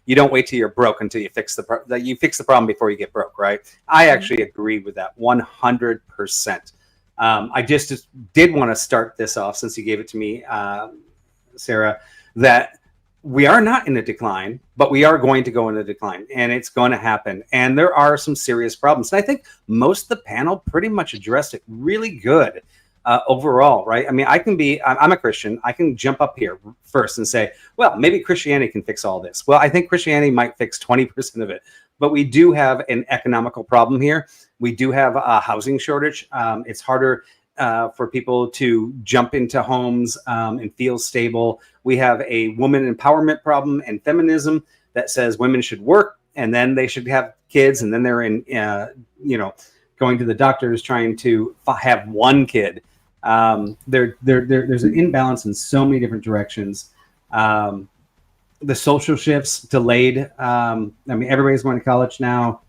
you don't wait till you're broke until you fix the problem before you get broke, right? I actually agree with that 100%. I just did want to start this off, since you gave it to me, Sarah, that we are not in a decline, but we are going to go in a decline, and it's going to happen. And there are some serious problems. And I think most of the panel pretty much addressed it really good overall, right? I mean, I'm a Christian. I can jump up here first and say, well, maybe Christianity can fix all this. Well, I think Christianity might fix 20% of it, but we do have an economical problem here. We do have a housing shortage. It's harder for people to jump into homes and feel stable. We have a woman empowerment problem and feminism that says women should work and then they should have kids, and then they're in, going to the doctors trying to have one kid. There's an imbalance in so many different directions. The social shifts delayed. Everybody's going to college now.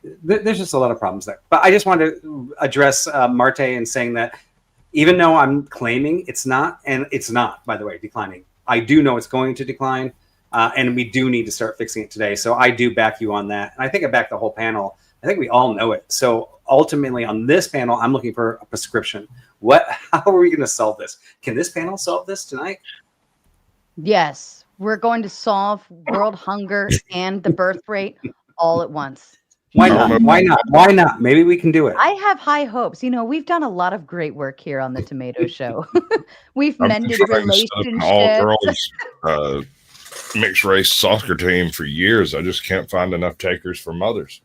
There's just a lot of problems there. But I just wanted to address Marte and saying that even though I'm claiming it's not, and it's not, by the way, declining, I do know it's going to decline, and we do need to start fixing it today. So I do back you on that. And I think I back the whole panel. I think we all know it. So ultimately on this panel, I'm looking for a prescription. How are we going to solve this? Can this panel solve this tonight? Yes, we're going to solve world hunger and the birth rate all at once. Why not? Why not? Why not? Maybe we can do it. I have high hopes. We've done a lot of great work here on the Tomato Show. We've mended relationships. All girls mixed race soccer team for years. I just can't find enough takers for mothers.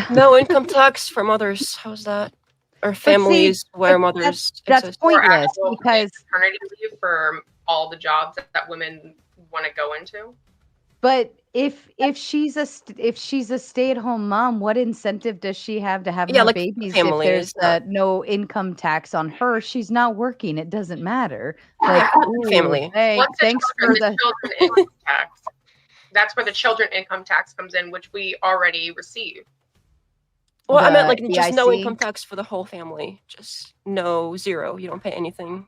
No income tax for mothers. How's that? Or families where mothers that's pointless, because maternity leave for all the jobs that women want to go into. But if she's a stay-at-home mom, what incentive does she have to have more babies if there's no income tax on her? She's not working. It doesn't matter. Family. Hey, thanks for the children income tax. That's where the children income tax comes in, which we already receive. Well, I meant just no income tax for the whole family. Just zero. You don't pay anything.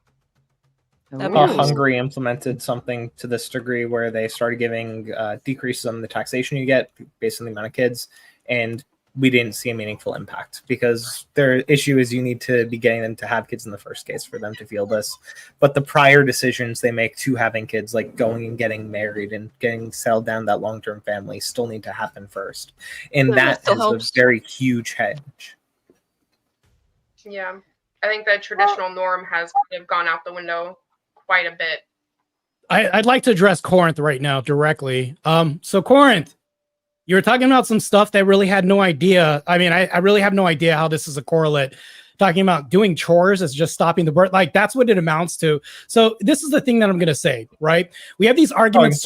Hungary implemented something to this degree where they started giving decreases on the taxation you get based on the amount of kids, and we didn't see a meaningful impact because their issue is you need to be getting them to have kids in the first case for them to feel this. But the prior decisions they make to having kids, like going and getting married and getting settled down that long-term family, still need to happen first. And that is a very huge hedge. Yeah. I think the traditional norm has kind of gone out the window quite a bit. I'd like to address Corinth right now directly. So Corinth, you were talking about some stuff that really had no idea. I mean, I really have no idea how this is a correlate. Talking about doing chores as just stopping the birth, like that's what it amounts to. So this is the thing that I'm going to say, right? We have these arguments.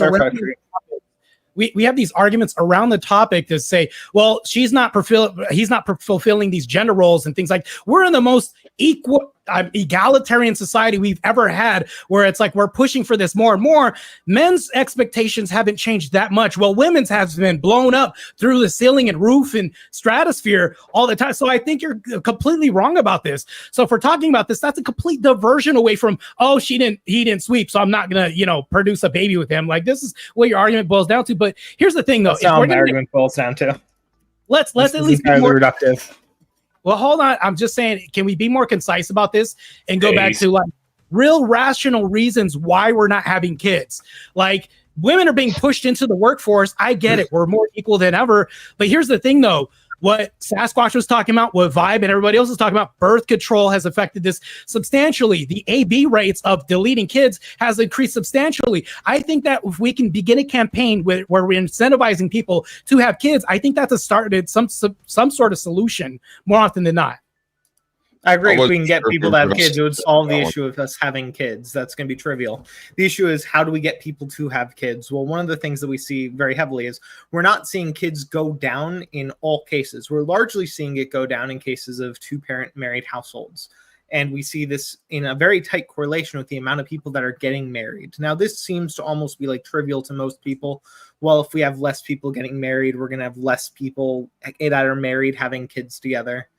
We have these arguments around the topic to say, well, he's not fulfilling these gender roles and things like. We're in the most egalitarian society we've ever had, where it's like we're pushing for this more and more. Men's expectations haven't changed that much. Well, women's has been blown up through the ceiling and roof and stratosphere all the time. So I think you're completely wrong about this. So if we're talking about this, that's a complete diversion away from, he didn't sweep, so I'm not gonna, produce a baby with him. Like, this is what your argument boils down to. But here's the thing, though. That's how my argument boils down to. Let's at least be more reductive. Well, hold on. I'm just saying, can we be more concise about this and go back to like real rational reasons why we're not having kids? Like, women are being pushed into the workforce. I get it. We're more equal than ever. But here's the thing, though. What Sasquatch was talking about, what Vibe and everybody else is talking about, birth control has affected this substantially. The AB rates of deleting kids has increased substantially. I think that if we can begin a campaign where we're incentivizing people to have kids, I think that's a start at some sort of solution more often than not. I agree. If we can get people to have kids, it would solve the issue of us having kids. That's going to be trivial. The issue is, how do we get people to have kids? Well, one of the things that we see very heavily is we're not seeing kids go down in all cases. We're largely seeing it go down in cases of two-parent married households. And we see this in a very tight correlation with the amount of people that are getting married. Now, this seems to almost be like trivial to most people. Well, if we have less people getting married, we're going to have less people that are married having kids together.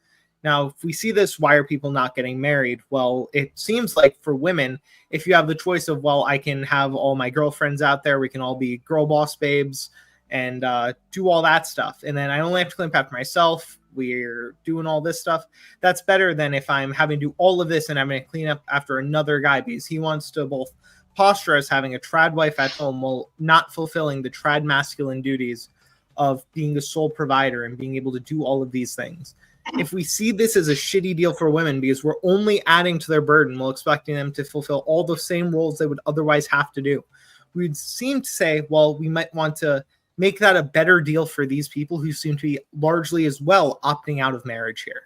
Now, if we see this, why are people not getting married? Well, it seems like for women, if you have the choice of, well, I can have all my girlfriends out there, we can all be girl boss babes and do all that stuff. And then I only have to clean up after myself. We're doing all this stuff. That's better than if I'm having to do all of this and I'm going to clean up after another guy because he wants to both posture as having a trad wife at home while not fulfilling the trad masculine duties of being the sole provider and being able to do all of these things. If we see this as a shitty deal for women because we're only adding to their burden while expecting them to fulfill all the same roles they would otherwise have to do, we'd seem to say, well, we might want to make that a better deal for these people who seem to be largely as well opting out of marriage here.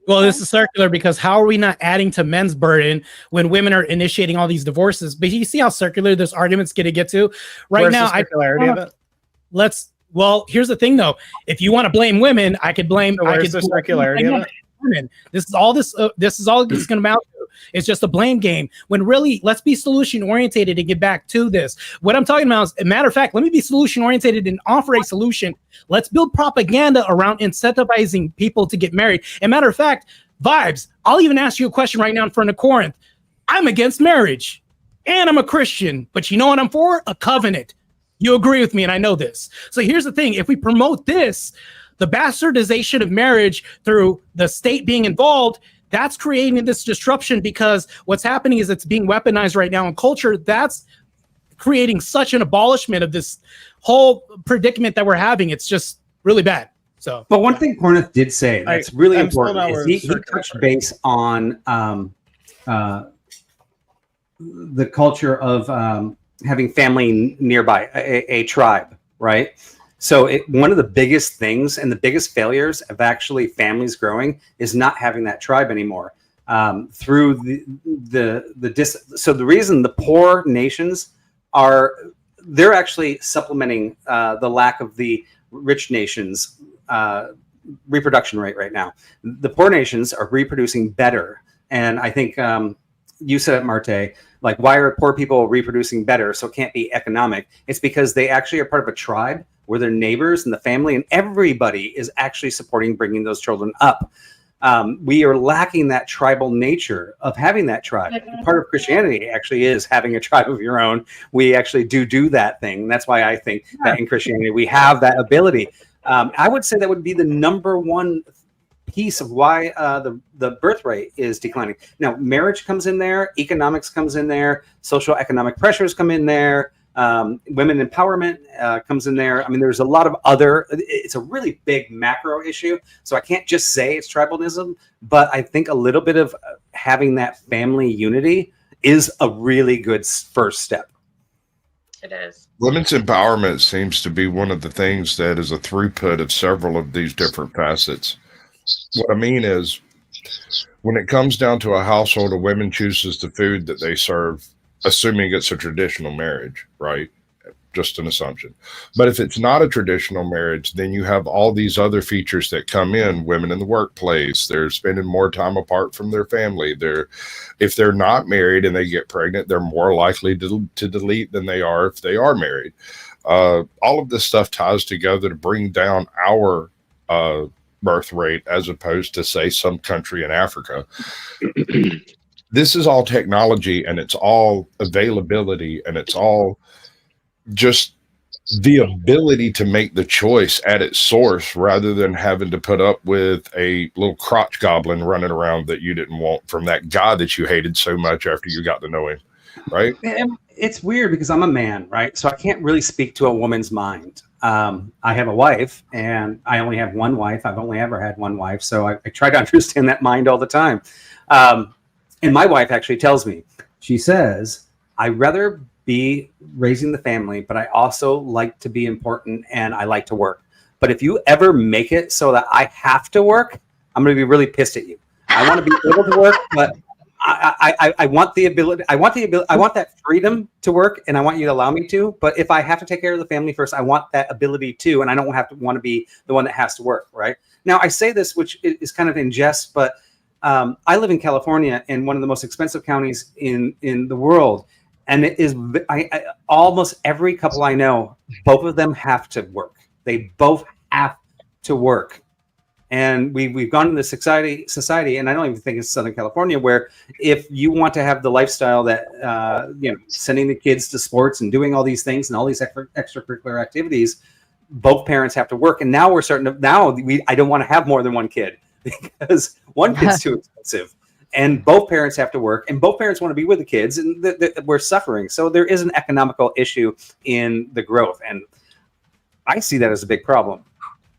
Well, this is circular because how are we not adding to men's burden when women are initiating all these divorces? But you see how circular this argument's going to get to right Where's now. The circularity of it? Well, here's the thing though. If you want to blame women, I could blame. So where's the circularity of it? Women. This is all it's going to amount to. It's just a blame game. When really, let's be solution oriented and get back to this. What I'm talking about is, a matter of fact, let me be solution oriented and offer a solution. Let's build propaganda around incentivizing people to get married. And matter of fact, vibes. I'll even ask you a question right now in front of Corinth. I'm against marriage, and I'm a Christian, but you know what I'm for? A covenant. You agree with me, and I know this. So here's the thing: if we promote this, the bastardization of marriage through the state being involved, that's creating this disruption because what's happening is it's being weaponized right now in culture. That's creating such an abolishment of this whole predicament that we're having. It's just really bad. So, but one thing Corinth did say that's really important is he touched base on the culture of having family nearby, a tribe, right? So one of the biggest things and the biggest failures of actually families growing is not having that tribe anymore. So the reason the poor nations they're actually supplementing the lack of the rich nations reproduction rate right now. The poor nations are reproducing better. And I think you said it, Marte, like, why are poor people reproducing better? So it can't be economic. It's because they actually are part of a tribe where their neighbors and the family and everybody is actually supporting bringing those children up. We are lacking that tribal nature of having that tribe. Part of Christianity actually is having a tribe of your own. We actually do that thing. That's why I think that in Christianity we have that ability. I would say that would be the number one piece of why the birth rate is declining. Now, marriage comes in there, economics comes in there, social economic pressures come in there, women empowerment comes in there. I mean, there's a lot of it's a really big macro issue. So I can't just say it's tribalism, but I think a little bit of having that family unity is a really good first step. It is. Women's empowerment seems to be one of the things that is a throughput of several of these different facets. What I mean is, when it comes down to a household, a woman chooses the food that they serve, assuming it's a traditional marriage, right? Just an assumption. But if it's not a traditional marriage, then you have all these other features that come in. Women in the workplace, they're spending more time apart from their family. If they're not married and they get pregnant, they're more likely to delete than they are if they are married. All of this stuff ties together to bring down our birth rate as opposed to, say, some country in Africa. This is all technology, and it's all availability, and it's all just the ability to make the choice at its source rather than having to put up with a little crotch goblin running around that you didn't want from that guy that you hated so much after you got to know him, right? It's weird because I'm a man, right? So I can't really speak to a woman's mind. I have a wife, and I only have one wife. I've only ever had one wife, so I try to understand that mind all the time. And my wife actually tells me, she says, I'd rather be raising the family, but I also like to be important and I like to work. But if you ever make it so that I have to work, I'm going to be really pissed at you. I want to be able to work, but I want the ability. I want that freedom to work, and I want you to allow me to. But if I have to take care of the family first, I want that ability too, and I don't want to be the one that has to work. Right now, I say this, which is kind of in jest, but I live in California, in one of the most expensive counties in the world, and it is. Almost every couple I know, both of them have to work. They both have to work. And we've gone into society, and I don't even think it's Southern California, where if you want to have the lifestyle that sending the kids to sports and doing all these things and all these extracurricular activities, both parents have to work. And now we're starting to I don't want to have more than one kid because one kid's too expensive. And both parents have to work, and both parents want to be with the kids, and we're suffering. So there is an economical issue in the growth, and I see that as a big problem.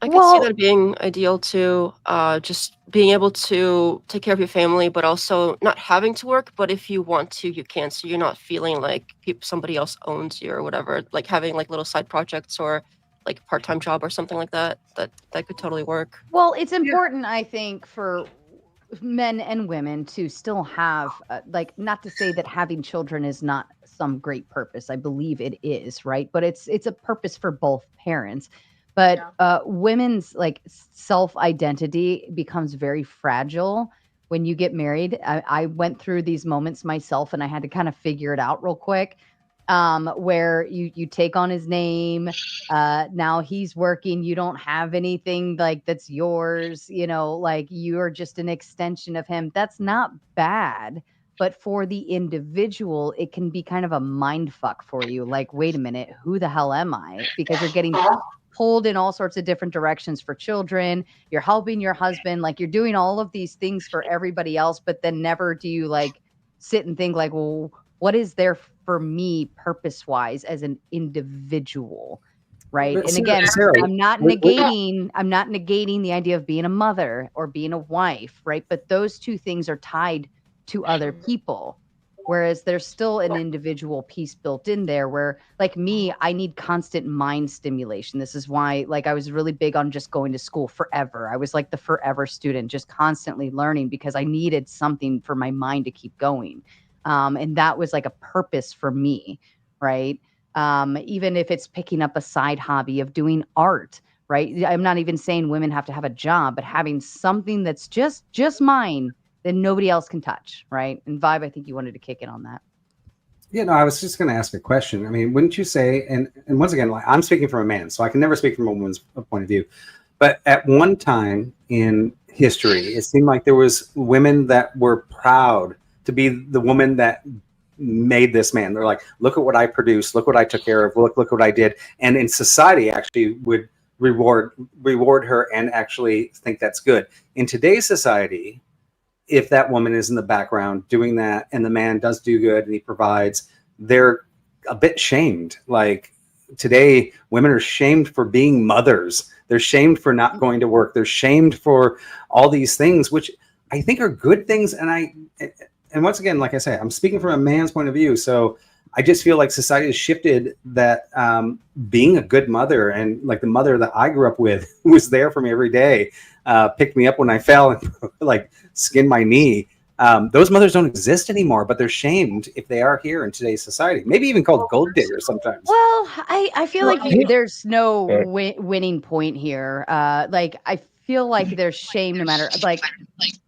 I can see that being ideal too. Just being able to take care of your family, but also not having to work. But if you want to, you can. So you're not feeling like somebody else owns you or whatever. Like having like little side projects or like a part-time job or something like that. That could totally work. Well, it's important, I think, for men and women to still have like, not to say that having children is not some great purpose. I believe it is, right? But it's a purpose for both parents. But women's like self-identity becomes very fragile when you get married. I went through these moments myself, and I had to kind of figure it out real quick. Where you take on his name, now he's working, you don't have anything like that's yours, like you're just an extension of him. That's not bad, but for the individual, it can be kind of a mind fuck for you. Like, wait a minute, who the hell am I? Because you're getting pulled in all sorts of different directions for children. You're helping your husband, like you're doing all of these things for everybody else, but then never do you like sit and think like, well, what is there for me purpose-wise as an individual, right? And again, I'm not negating the idea of being a mother or being a wife, right? But those two things are tied to other people, whereas there's still an individual piece built in there where, like me, I need constant mind stimulation. This is why, like, I was really big on just going to school forever. I was like the forever student, just constantly learning because I needed something for my mind to keep going. And that was like a purpose for me, right? Even if it's picking up a side hobby of doing art, right? I'm not even saying women have to have a job, but having something that's just mine that nobody else can touch, right? And Vibe, I think you wanted to kick in on that. Yeah, no, I was just going to ask a question. I mean, wouldn't you say, and once again, like, I'm speaking from a man, so I can never speak from a woman's point of view, but at one time in history, it seemed like there was women that were proud to be the woman that made this man. They're like, look at what I produced, look what I took care of, look what I did. And in society actually would reward her and actually think that's good. In today's society, if that woman is in the background doing that and the man does do good and he provides, they're a bit shamed. Like today, women are shamed for being mothers. They're shamed for not going to work. They're shamed for all these things, which I think are good things. And once again, like I say, I'm speaking from a man's point of view. So I just feel like society has shifted that being a good mother, and like the mother that I grew up with, who was there for me every day, picked me up when I fell and like skinned my knee. Those mothers don't exist anymore, but they're shamed if they are here in today's society. Maybe even called gold diggers sometimes. Well, I feel like there's no winning point here. Like I feel like there's shame no matter, like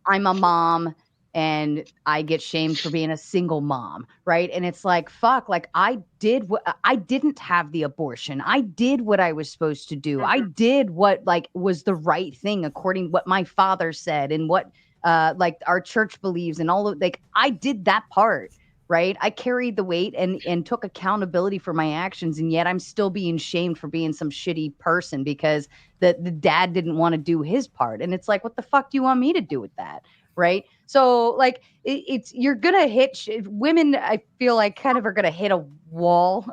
I'm a mom and I get shamed for being a single mom, right? And it's like, fuck, like I didn't have the abortion. I did what I was supposed to do. I did what like was the right thing according to what my father said and what like our church believes and all of, like I did that part, right? I carried the weight and took accountability for my actions, and yet I'm still being shamed for being some shitty person because the dad didn't want to do his part. And it's like, what the fuck do you want me to do with that? Right. So like it's you're gonna hit women. I feel like kind of are gonna hit a wall,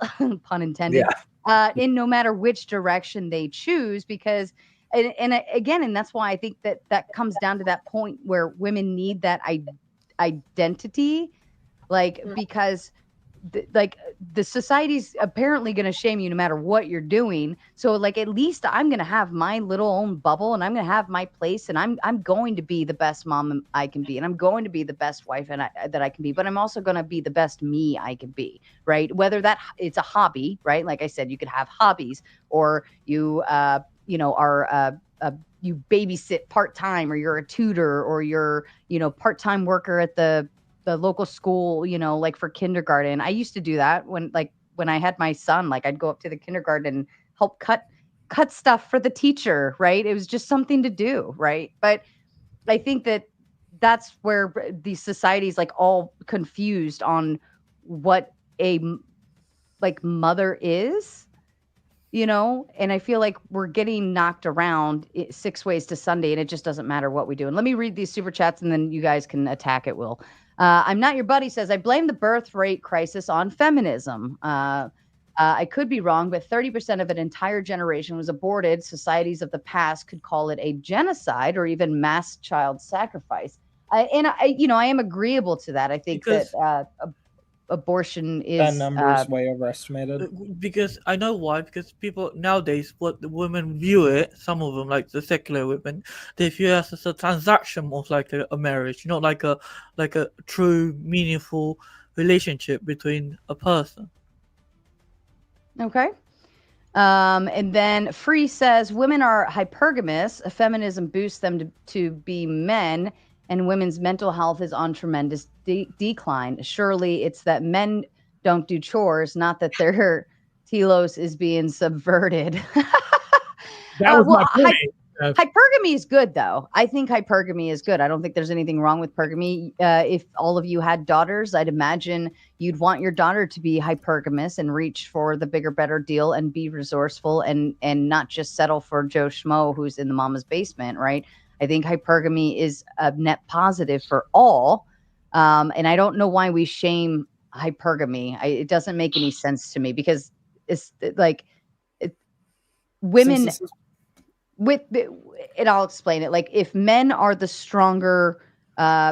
pun intended, in no matter which direction they choose, because and again, and that's why I think that comes down to that point where women need that identity, like because the society's apparently going to shame you no matter what you're doing. So like at least I'm going to have my little own bubble, and I'm going to have my place, and I'm going to be the best mom I can be, and I'm going to be the best wife that I can be, but I'm also going to be the best me I can be, right? Whether that it's a hobby, right? Like I said, you could have hobbies, or you are you babysit part-time, or you're a tutor, or you're part-time worker at the local school, like for kindergarten. I used to do that when I had my son. Like I'd go up to the kindergarten and help cut cut stuff for the teacher, right? It was just something to do, right? But I think that's where these societies like all confused on what a like mother is, and I feel like we're getting knocked around 6 ways to Sunday, and it just doesn't matter what we do. And let me read these super chats, and then you guys can attack at will. I'm Not Your Buddy says, I blame the birth rate crisis on feminism. I could be wrong, but 30% of an entire generation was aborted. Societies of the past could call it a genocide or even mass child sacrifice. I am agreeable to that. I think that abortion is that number is way overestimated. Because I know why. Because people nowadays, what the women view it, some of them, like the secular women, they view it as a transaction, more like a marriage, not like a true, meaningful relationship between a person. Okay. And then Free says women are hypergamous. Feminism boosts them to be men, and women's mental health is on tremendous decline. Surely it's that men don't do chores, not that their telos is being subverted. That was my point. Hypergamy is good, though. I think hypergamy is good. I don't think there's anything wrong with pergamy. If all of you had daughters, I'd imagine you'd want your daughter to be hypergamous and reach for the bigger, better deal and be resourceful and not just settle for Joe Schmo who's in the mama's basement, right? I think hypergamy is a net positive for all. And I don't know why we shame hypergamy. It doesn't make any sense to me because it's like women... and I'll explain it. Like if men are the stronger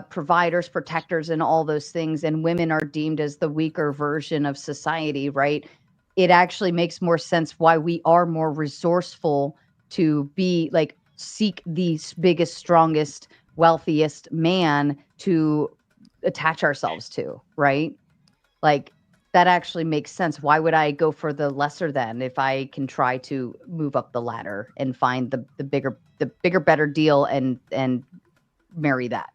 providers, protectors, and all those things, and women are deemed as the weaker version of society, right? It actually makes more sense why we are more resourceful to be like seek the biggest, strongest, wealthiest man to attach ourselves to, right? Like that actually makes sense. Why would I go for the lesser than if I can try to move up the ladder and find the bigger, better deal and marry that?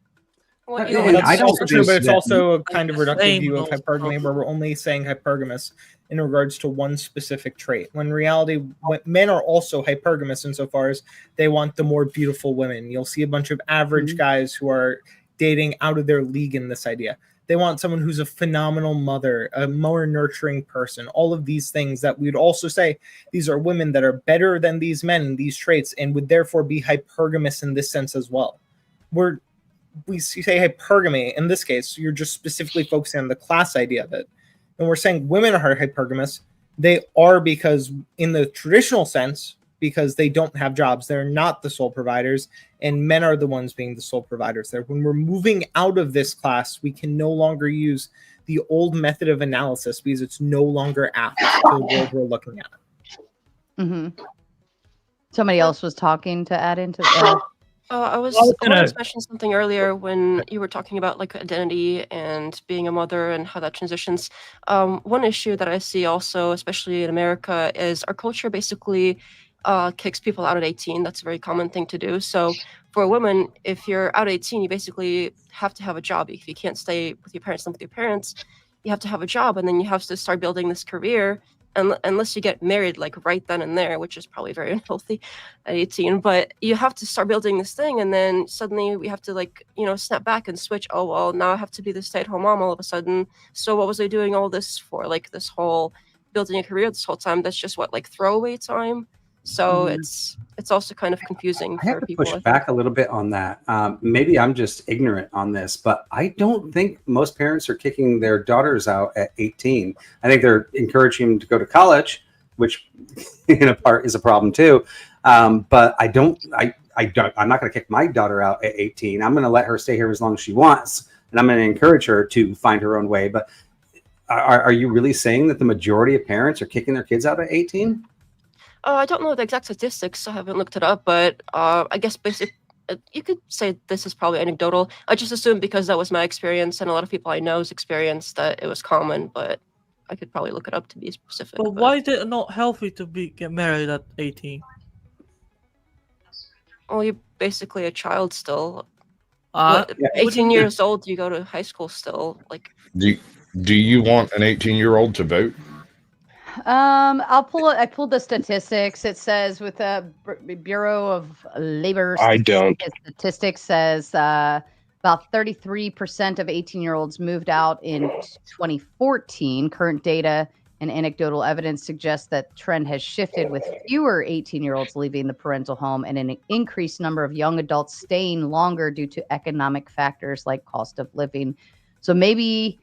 Well, that's also true, but it's also a kind of reductive view of hypergamy where we're only saying hypergamous in regards to one specific trait. When in reality, men are also hypergamous insofar as they want the more beautiful women. You'll see a bunch of average guys who are dating out of their league in this idea. They want someone who's a phenomenal mother, a more nurturing person, all of these things that we would also say these are women that are better than these men in these traits and would therefore be hypergamous in this sense as well. We say hypergamy, in this case, you're just specifically focusing on the class idea of it. And we're saying women are hypergamous. They are because in the traditional sense, because they don't have jobs. They're not the sole providers, and men are the ones being the sole providers there. When we're moving out of this class, we can no longer use the old method of analysis because it's no longer apt to the world we're looking at. Mm-hmm. Somebody else was talking to add into that. I was mentioning something earlier when you were talking about like identity and being a mother and how that transitions. One issue that I see also, especially in America, is our culture basically kicks people out at 18. That's a very common thing to do. So for a woman, if you're out at 18, you basically have to have a job. If you can't stay with your parents, live with your parents, you have to have a job, and then you have to start building this career. And unless you get married like right then and there, which is probably very unhealthy at 18, but you have to start building this thing, and then suddenly we have to like, snap back and switch. Oh, well, now I have to be the stay-at-home mom all of a sudden. So what was I doing all this for? Like this whole building a career this whole time, that's just what, like throwaway time? So it's also kind of confusing I have for to people. push back a little bit on that. Maybe I'm just ignorant on this, but I don't think most parents are kicking their daughters out at 18. I think they're encouraging them to go to college, which in a part is a problem too. But I'm not going to kick my daughter out at 18. I'm going to let her stay here as long as she wants, and I'm going to encourage her to find her own way. But are you really saying that the majority of parents are kicking their kids out at 18? I don't know the exact statistics. I haven't looked it up, but I guess you could say this is probably anecdotal. I just assumed because that was my experience and a lot of people I know's experience that it was common, but I could probably look it up to be specific. But why is it not healthy to get married at 18? Well, you're basically a child still. 18 years old, you go to high school still. Like, do you want an 18-year-old to vote? I pulled the statistics. It says with the Bureau of Labor Statistics says about 33% of 18-year-olds moved out in 2014. Current data and anecdotal evidence suggests that trend has shifted with fewer 18-year-olds leaving the parental home and an increased number of young adults staying longer due to economic factors like cost of living. So maybe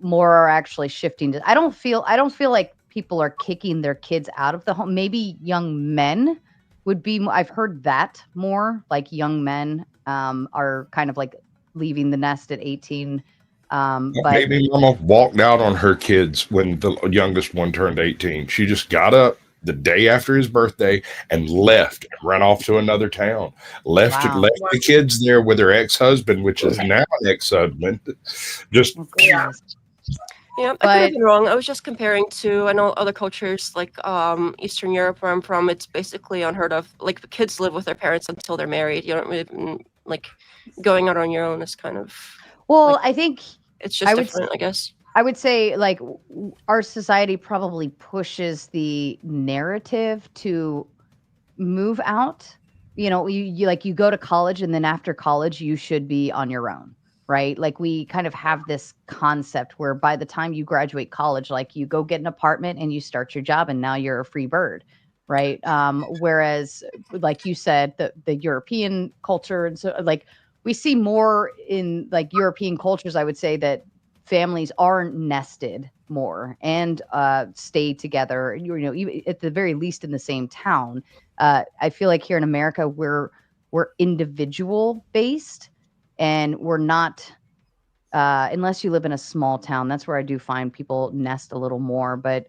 more are actually shifting to. I don't feel like people are kicking their kids out of the home. Maybe young men would be. I've heard that more. Like young men are kind of like leaving the nest at 18. But baby mama walked out on her kids when the youngest one turned 18. She just got up the day after his birthday and left and ran off to another town. Left the kids there with her ex-husband, which is now an ex-husband. Just Yeah. Yeah, I could have been wrong. I was just comparing to, I know other cultures like Eastern Europe where I'm from, it's basically unheard of. Like the kids live with their parents until they're married. You don't really, like going out on your own is kind of. Well, like, I think it's just different, I guess. I would say like our society probably pushes the narrative to move out. You know, you go to college and then after college you should be on your own. Right? Like we kind of have this concept where by the time you graduate college, like you go get an apartment and you start your job and now you're a free bird. Right. Whereas like you said, the European culture and so like we see more in like European cultures, I would say that families are nested more and stay together, you know, even at the very least in the same town. I feel like here in America, we're individual based. And we're not, unless you live in a small town, that's where I do find people nest a little more. But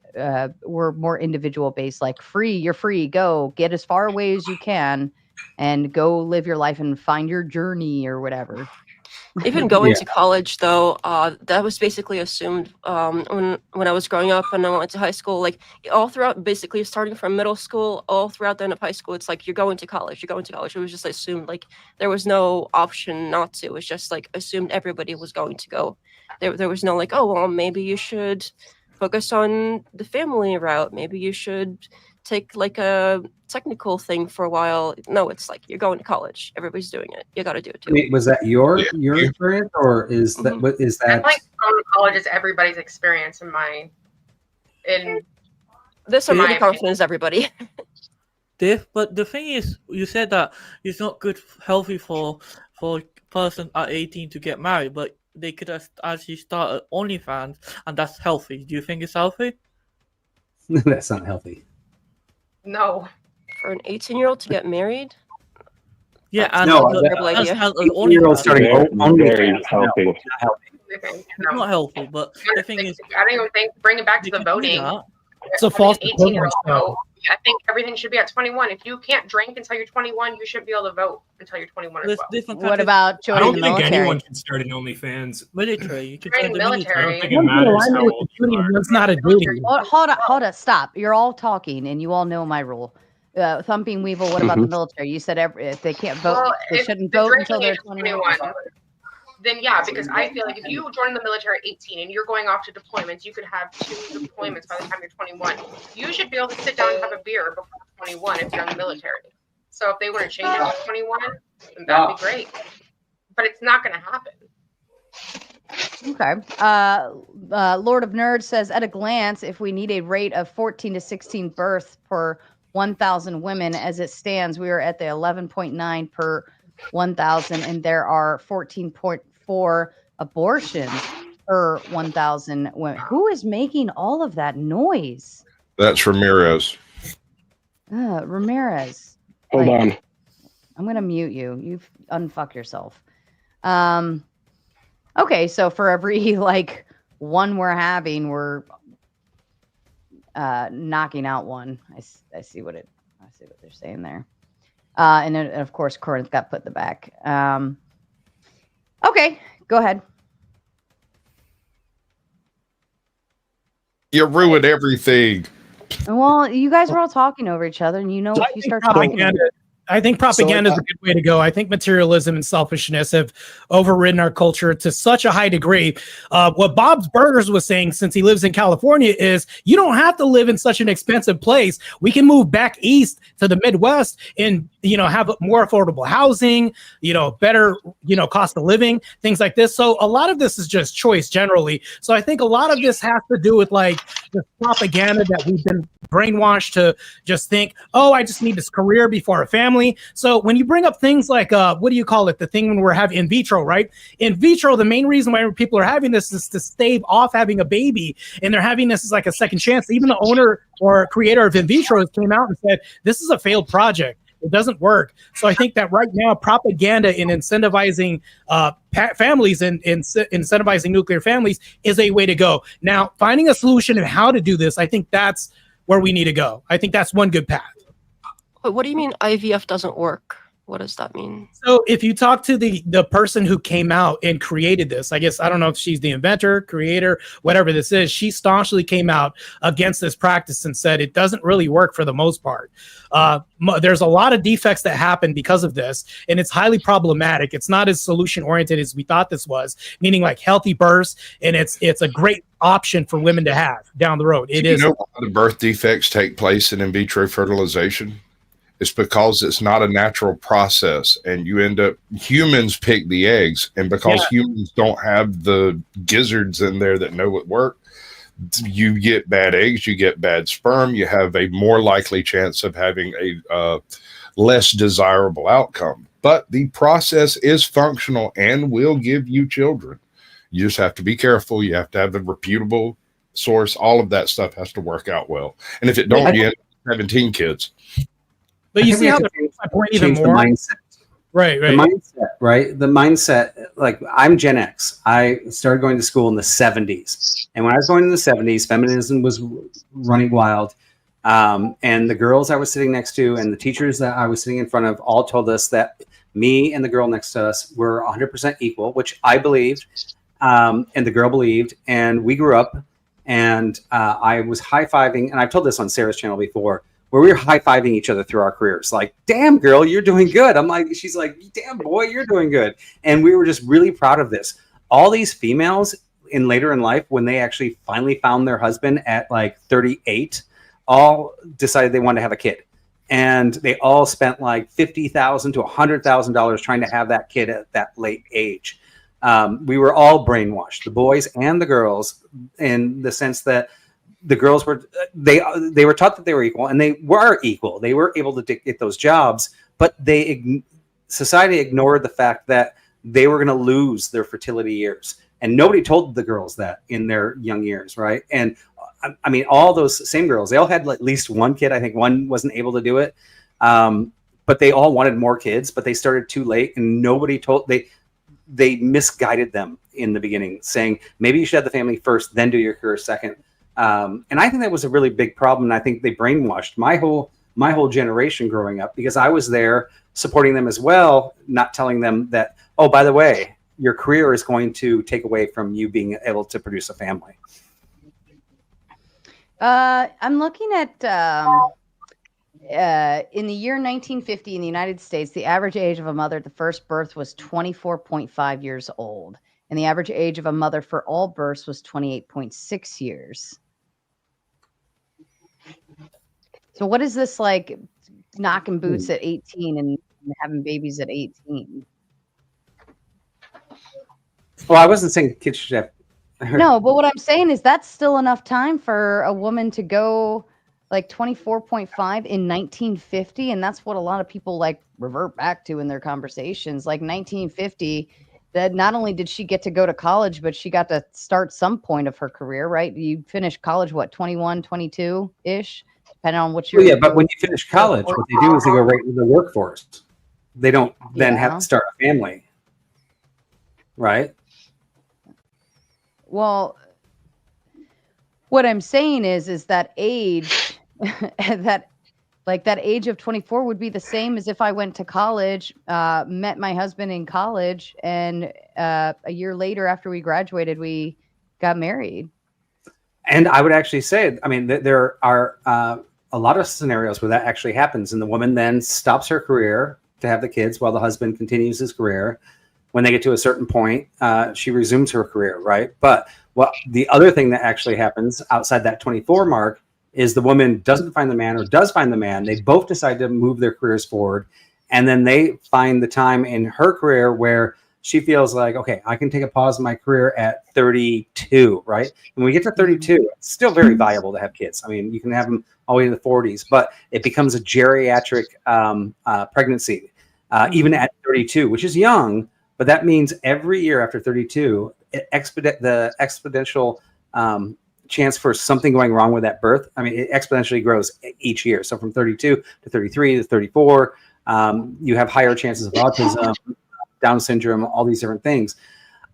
we're more individual based, like you're free, go get as far away as you can and go live your life and find your journey or whatever. Even going to college, though, that was basically assumed when I was growing up and I went to high school. Like all throughout, basically starting from middle school, all throughout the end of high school, it's like you're going to college. You're going to college. It was just assumed. Like there was no option not to. It was just like assumed everybody was going to go. There was no like, oh well, maybe you should focus on the family route. Maybe you should take like a technical thing for a while. No, it's like you're going to college. Everybody's doing it. You got to do it too. Wait, was that your experience, or is that what is that? I like going to college is everybody's experience There's some really confidence, everybody. But the thing is, you said that it's not healthy for a person at 18 to get married, but they could actually start at OnlyFans, and that's healthy. Do you think it's healthy? That's not healthy. No. For an 18-year-old to get married? Yeah, and no, that's 18-year-old starting OnlyFans. Healthy. It's not healthy, but the thing is, I don't even think bring it back to the voting. It's a false 18-year-old vote. I think everything should be at 21. If you can't drink until you're 21, you shouldn't be able to vote until you're 21 as well. What about joining the military? I don't think anyone can start an OnlyFans. Military. You can join the military. I don't think it matters how old you are. It's not a duty. Hold on, stop. You're all talking, and you all know my rule. Thumping Weevil, what about the military? You said if they can't vote, they shouldn't vote until they're 21. Then yeah, because I feel like if you join the military at 18 and you're going off to deployments, you could have 2 deployments by the time you're 21. You should be able to sit down and have a beer before 21 if you're in the military. So if they want to change it to 21, then that'd be great. But it's not going to happen. Okay. Lord of Nerds says, at a glance, if we need a rate of 14 to 16 births per 1,000 women, as it stands, we are at the 11.9 per 1,000, and there are 14.4 abortions per 1,000 women. Who is making all of that noise? That's Ramirez. Ramirez. Hold on. I'm gonna mute you. You unfuck yourself. Okay, so for every like one we're having, we're knocking out one. I see what they're saying there. And then, of course, Corinth got put in the back. Okay, go ahead. You ruined everything. Well, you guys were all talking over each other, and you know if you start talking. I think propaganda is a good way to go. I think materialism and selfishness have overridden our culture to such a high degree. What Bob's Burgers was saying, since he lives in California, is you don't have to live in such an expensive place. We can move back east to the Midwest and, have more affordable housing, better, cost of living, things like this. So a lot of this is just choice generally. So I think a lot of this has to do with like the propaganda that we've been brainwashed to just think, oh, I just need this career before a family. So when you bring up things like, what do you call it? The thing when we're having in vitro, right? In vitro, the main reason why people are having this is to stave off having a baby. And they're having this as like a second chance. Even the owner or creator of in vitro came out and said, this is a failed project. It doesn't work. So I think that right now, propaganda in incentivizing families and incentivizing nuclear families is a way to go. Now, finding a solution and how to do this, I think that's where we need to go. I think that's one good path. What do you mean IVF doesn't work? What does that mean? So if you talk to the person who came out and created this, I guess, I don't know if she's the inventor, creator, whatever this is, she staunchly came out against this practice and said it doesn't really work for the most part. There's a lot of defects that happen because of this, and it's highly problematic. It's not as solution oriented as we thought this was, meaning like healthy births, and it's a great option for women to have down the road. It is. You know why the birth defects take place in vitro fertilization? It's because it's not a natural process, and you end up, humans pick the eggs, and because humans don't have the gizzards in there that know what work, you get bad eggs, you get bad sperm, you have a more likely chance of having a less desirable outcome. But the process is functional and will give you children. You just have to be careful. You have to have a reputable source. All of that stuff has to work out well. And if it don't, you end up with 17 kids. But you see how my point even more? The mindset. Right. The mindset, right? The mindset, like I'm Gen X. I started going to school in the 70s. And when I was going in the 70s, feminism was running wild. And the girls I was sitting next to and the teachers that I was sitting in front of all told us that me and the girl next to us were 100% equal, which I believed, and the girl believed. And we grew up, and I was high-fiving, and I've told this on Sarah's channel before, where we were high-fiving each other through our careers. Like, damn, girl, you're doing good. I'm like, she's like, damn, boy, you're doing good. And we were just really proud of this. All these females later in life, when they actually finally found their husband at like 38, all decided they wanted to have a kid. And they all spent like $50,000 to $100,000 trying to have that kid at that late age. We were all brainwashed, the boys and the girls, in the sense that the girls were they were taught that they were equal, and they were equal. They were able to get those jobs, but society ignored the fact that they were going to lose their fertility years, and nobody told the girls that in their young years, right? And I mean, all those same girls, they all had at least one kid. I think one wasn't able to do it, but they all wanted more kids, but they started too late, and nobody told they misguided them in the beginning, saying maybe you should have the family first, then do your career second. And I think that was a really big problem. And I think they brainwashed my whole generation growing up, because I was there supporting them as well, not telling them that, oh, by the way, your career is going to take away from you being able to produce a family. I'm looking at in the year 1950 in the United States, the average age of a mother at the first birth was 24.5 years old. And the average age of a mother for all births was 28.6 years. So what is this like knocking boots at 18 and having babies at 18? Well, I wasn't saying kids should have. No, but what I'm saying is that's still enough time for a woman to go like 24.5 in 1950. And that's what a lot of people like revert back to in their conversations. Like 1950, that not only did she get to go to college, but she got to start some point of her career, right? You finish college, what, 21, 22-ish? Depending on what you're... Well, yeah, but when you finish college, what they do is they go right into the workforce. They don't then have to start a family, right? Well, what I'm saying is that age, that age of 24 would be the same as if I went to college, met my husband in college, and a year later after we graduated, we got married. And I would actually say, I mean, there are a lot of scenarios where that actually happens, and the woman then stops her career to have the kids while the husband continues his career. When they get to a certain point, she resumes her career, right? But what the other thing that actually happens outside that 24 mark is the woman doesn't find the man or does find the man. They both decide to move their careers forward, and then they find the time in her career where she feels like, okay, I can take a pause in my career at 32, right? When we get to 32, it's still very viable to have kids. I mean, you can have them all the way in the 40s, but it becomes a geriatric pregnancy, even at 32, which is young, but that means every year after 32, the exponential chance for something going wrong with that birth, I mean, it exponentially grows each year. So from 32 to 33 to 34, you have higher chances of autism, Down syndrome, all these different things.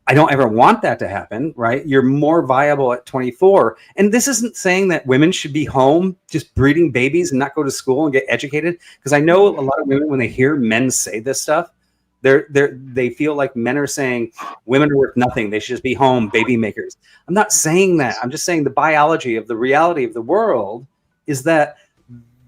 I don't ever want that to happen, right? You're more viable at 24. And this isn't saying that women should be home just breeding babies and not go to school and get educated. Because I know a lot of women, when they hear men say this stuff, they feel like men are saying women are worth nothing. They should just be home baby makers. I'm not saying that. I'm just saying the biology of the reality of the world is that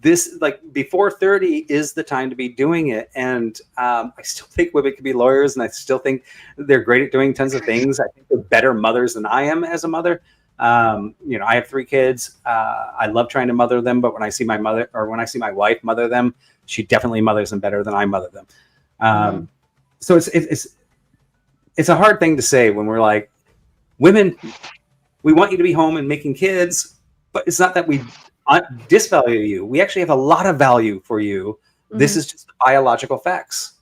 this, like, before 30 is the time to be doing it. And I still think women can be lawyers, and I still think they're great at doing tons of things. I think they're better mothers than I am as a mother. You know, I have 3 kids. I love trying to mother them, but when I see my mother, or when I see my wife mother them, she definitely mothers them better than I mother them. So it's a hard thing to say when we're like, women, we want you to be home and making kids, but it's not that we disvalue you. We actually have a lot of value for you. This is just the biological facts.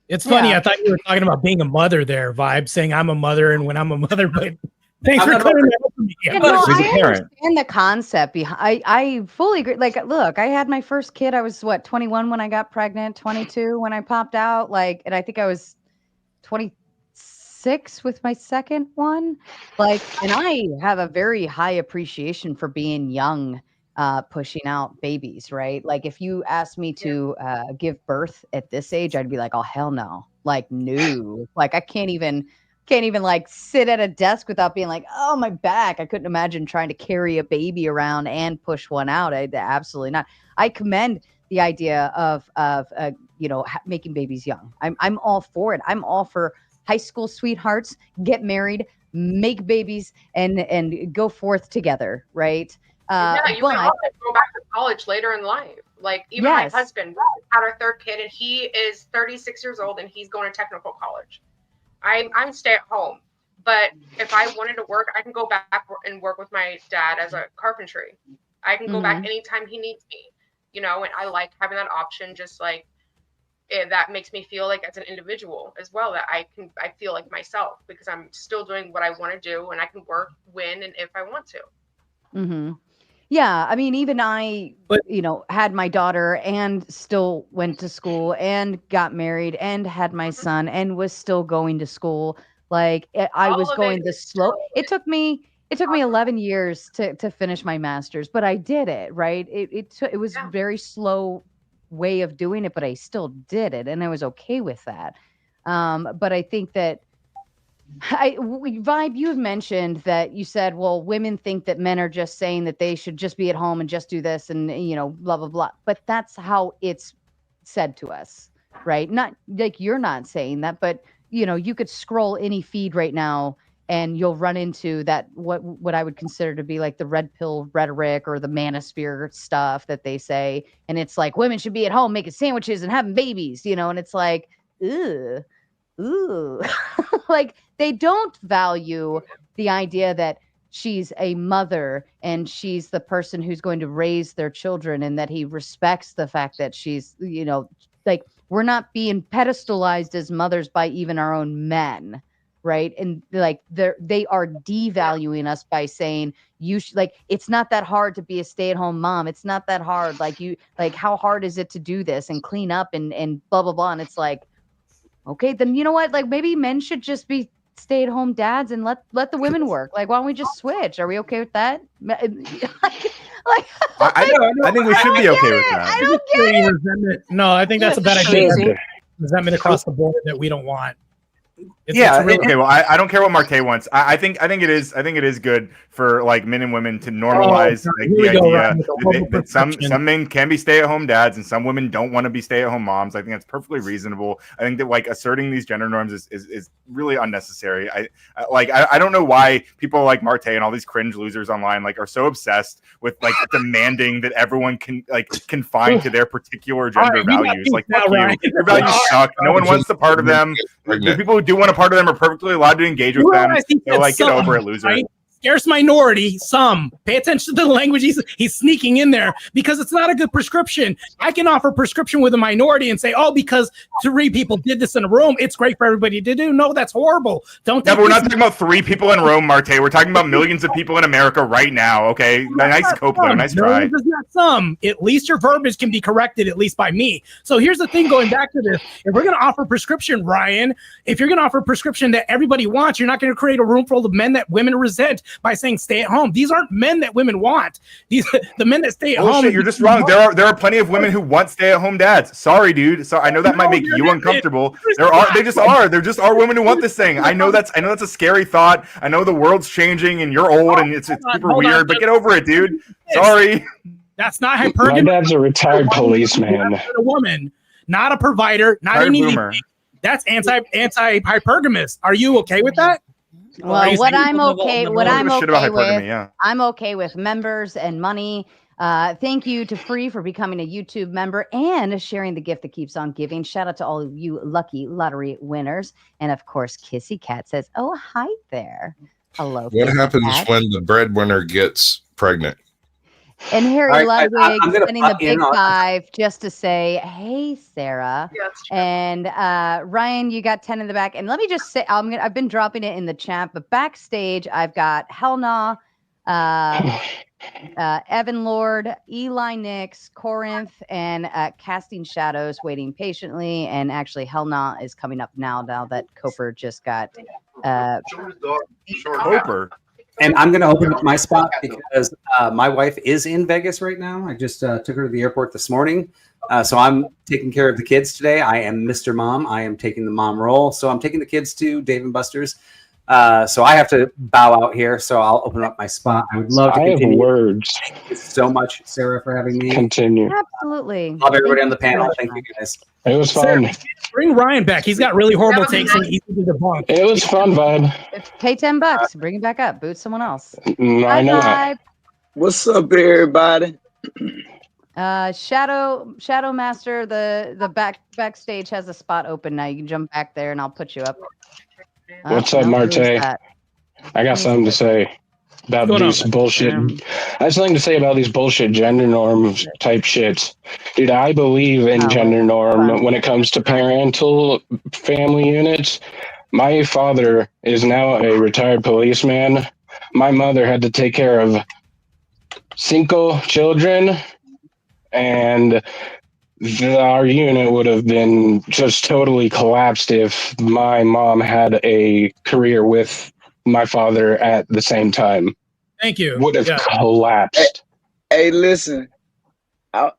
It's funny. I thought you were talking about being a mother there, Vibe, saying I'm a mother, and when I'm a mother, but thanks for clearing that up for me. I understand the concept behind. I fully agree. Like, look, I had my first kid. I was 21 when I got pregnant, 22 when I popped out. Like, and I think I was 26 with my second one. Like, and I have a very high appreciation for being young, pushing out babies, right? Like, if you asked me to give birth at this age, I'd be like, oh, hell no. Like, no. Like, I can't even like sit at a desk without being like, oh, my back. I couldn't imagine trying to carry a baby around and push one out. Absolutely not. I commend the idea of making babies young. I'm all for it. I'm all for high school sweethearts, get married, make babies, and go forth together, right? You can always go back to college later in life. Like, even my husband had our 3rd kid, and he is 36 years old, and he's going to technical college. I'm stay at home, but if I wanted to work, I can go back and work with my dad as a carpentry. I can go back anytime he needs me, you know, and I like having that option. Just like that makes me feel like as an individual as well, that I feel like myself, because I'm still doing what I want to do, and I can work when and if I want to. Yeah, I mean, even I, had my daughter and still went to school and got married and had my son and was still going to school. Like, I was going the slow. It took me 11 years to finish my master's, but I did it, right? It was a very slow way of doing it, but I still did it, and I was okay with that. But I think that Vibe, you have mentioned that you said, well, women think that men are just saying that they should just be at home and just do this and, blah, blah, blah. But that's how it's said to us, right? Not like you're not saying that, but, you could scroll any feed right now and you'll run into that, what I would consider to be like the red pill rhetoric or the manosphere stuff that they say. And it's like, women should be at home making sandwiches and having babies, and it's like, ugh. Ooh, like they don't value the idea that she's a mother and she's the person who's going to raise their children, and that he respects the fact that she's, like, we're not being pedestalized as mothers by even our own men, right? And like they are devaluing us by saying it's not that hard to be a stay-at-home mom. It's not that hard. Like how hard is it to do this and clean up and blah blah blah. And it's like, okay, then you know what? Like, maybe men should just be stay-at-home dads and let the women work. Like, why don't we just switch? Are we okay with that? I think we should be okay with that. I don't get it. No, I think that's a bad idea. Resentment across the board that we don't want. Okay. Well, I don't care what Marte wants. I think it is good for like men and women to normalize the idea that some men can be stay-at-home dads and some women don't want to be stay-at-home moms. I think that's perfectly reasonable. I think that like asserting these gender norms is really unnecessary. I don't know why people like Marte and all these cringe losers online like are so obsessed with like demanding that everyone can like conform to their particular gender values. Like fuck you. Your values suck. No one wants a part of them. The people who do want a part of them are perfectly allowed to engage with them. So like get over it, loser. Right? Scarce minority, some. Pay attention to the language he's sneaking in there because it's not a good prescription. I can offer prescription with a minority and say, oh, because 3 people did this in a room, it's great for everybody to do. No, that's horrible. Don't. Yeah, but we're not talking about 3 people in Rome, Marte. We're talking about millions of people in America right now. Okay, nice Copeland, nice try. Millions is not some. At least your verbiage can be corrected, at least by me. So here's the thing. Going back to this, if we're going to offer prescription, Ryan, if you're going to offer prescription that everybody wants, you're not going to create a room full of men that women resent by saying stay at home. These aren't men that women want. These the men that stay at home. You're just wrong. There are plenty of women who want stay at home dads. Sorry, dude. So I know that might make you uncomfortable. There just are women who want this thing. I know that's a scary thought. I know the world's changing and you're old and it's super weird, but get over it, dude. Sorry. That's not hypergamous. My dad's a retired policeman. A woman, not a provider, not anything. That's anti-hypergamous. Are you okay with that? Well, what I'm okay with, I'm okay with members and money. Thank you to Free for becoming a YouTube member and sharing the gift that keeps on giving. Shout out to all of you lucky lottery winners. And of course, Kissy Cat says, oh, hi there. Hello. What happens when the breadwinner gets pregnant? And Harry Ludwig sending the big 5 just to say, hey, Sarah. Yeah, and Ryan, you got 10 in the back. And let me just say, I've been dropping it in the chat, but backstage, I've got Hellnaw, Evan Lord, Eli Nix, Corinth, and Casting Shadows waiting patiently. And actually, Hellnaw is coming up now that Coper just got. Coper. And I'm going to open up my spot because my wife is in Vegas right now. I just took her to the airport this morning. So I'm taking care of the kids today. I am Mr. Mom. I am taking the mom role. So I'm taking the kids to Dave & Buster's. So I have to bow out here. So I'll open up my spot. I would love to continue. I have words. Thank you so much, Sarah, for having me. Continue. Absolutely. Love everybody on the panel. Thank you, guys. It was fun. Sarah, bring Ryan back. He's got really horrible takes and easy to debunk. It was fun, bud. Pay $10. Bring it back up. Boot someone else. I know that. What's up, everybody? Shadow Master, the backstage has a spot open now. You can jump back there and I'll put you up. What's up, Marte? I got something to say about these bullshit. I have something to say about these bullshit gender norms type shits. Dude, I believe in gender norm when it comes to parental family units. My father is now a retired policeman. My mother had to take care of 5 children, and our unit would have been just totally collapsed if my mom had a career with my father at the same time. Thank you. Would have collapsed. Hey, listen. Can